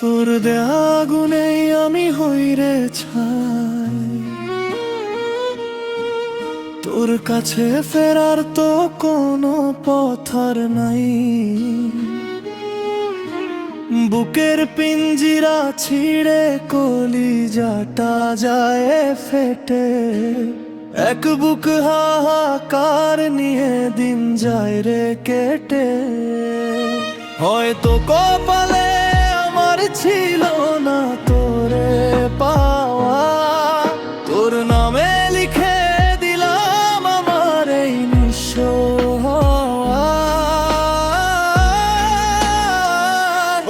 তোর দেয়া গুনেই আমি হই রে ছাই, তোর কাছে ফেরার তো কোনো পথ আর নাই। বুকের পিঞ্জিরা ছিঁড়ে কলিজাটা যায় ফেটে, এক বুক হাহাকার নিয়ে দিন যায় রে কেটে। হয়তো কপালে আমার ছিল না তোরে পাওয়া, তোর নামে লিখে দিলাম আমার এই নিঃস্ব হওয়া।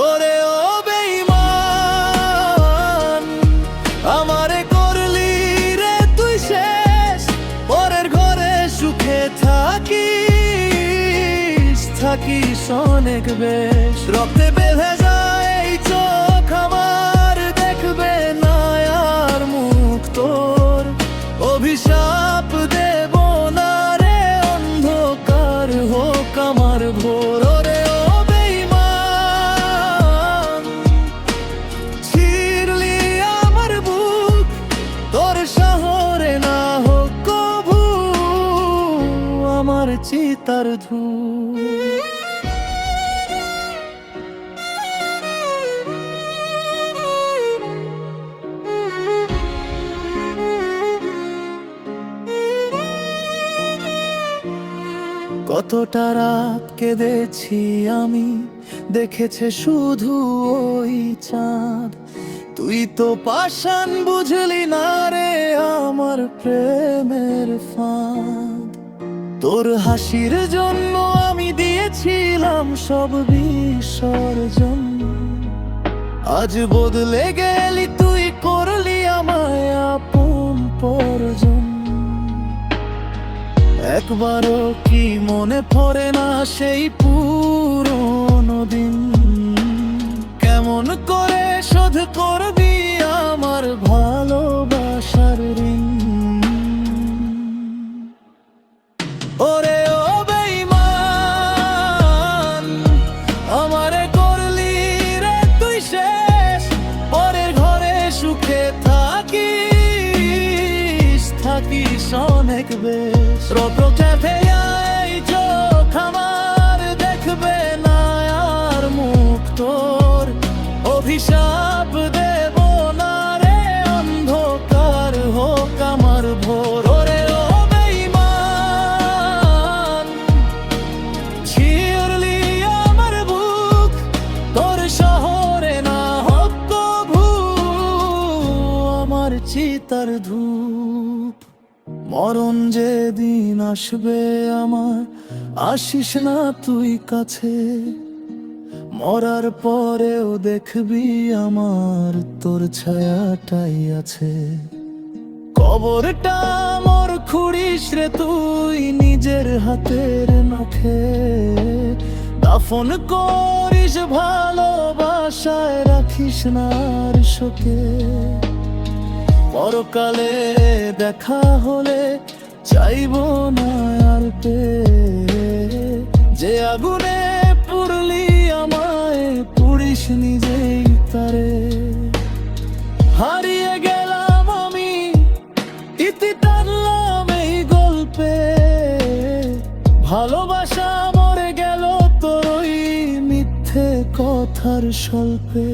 ওরে ও বেঈমান, আমারে করলি রে তুই শেষ, পরের ঘরে সুখে থাকিস অনেক বেশ। রক্তে বেঁধে যায় এই চোখ আমার, দেখবে না আর মুখ তোর। অভিশাপ দেব না রে, অন্ধকার হোক আমার ভোর। ওরে ও বেঈমান, ছিঁড়লি আমার বুক, তোর শহরে না হোক কভু আমার চিতার ধূপ। কতটা রাত কেঁদেছি আমি, দেখেছে শুধু ওই চাঁদ। তুই তো পাষাণ বুঝলি না রে আমার প্রেমের ফাঁদ। তোর হাসির জন্য আমি দিয়েছিলাম সব বিসর্জন, আজ বদলে গেলি তুই, করলি আমায় আপন পরজন। একবারও কি মনে পড়ে না সেই পুরনো দিন, কেমন করে শোধ করবি আমার ভালোবাসার ঋণ। ওরে ও বেঈমান, আমারে করলি রে তুই শেষ, পরের ঘরে সুখে থাকিস অনেক বেশ। রক্ত চেপে এই চোখ আমার, দেখবে না আর মুখ তোর। অভিশাপ দেব না রে, অন্ধকার হোক আমার ভোর। ওরে ও বেঈমান, ছিঁড়লি আমার বুক, তোর শহরে না হোক কভু আমার চিতার ধূপ। মরণ যেদিন আসবে আমার, আসিস না তুই কাছে, মরার পরেও দেখবি আমার তোর ছায়াটাই আছে। কবরটা মোর খুঁড়িস রে তুই নিজের হাতের নখে, দাফন করিস ভালোবাসায়, রাখিস না আর শোকে। পরকালে দেখা হলে চাইব না আর যে আগুনে পুড়লি আমায়, পুড়িস নিজেই তারে। হারিয়ে গেলাম আমি, ইতি টানলাম এই গল্পে, ভালোবাসা মরে গেল তোর ওই মিথ্যে কথার স্বল্পে।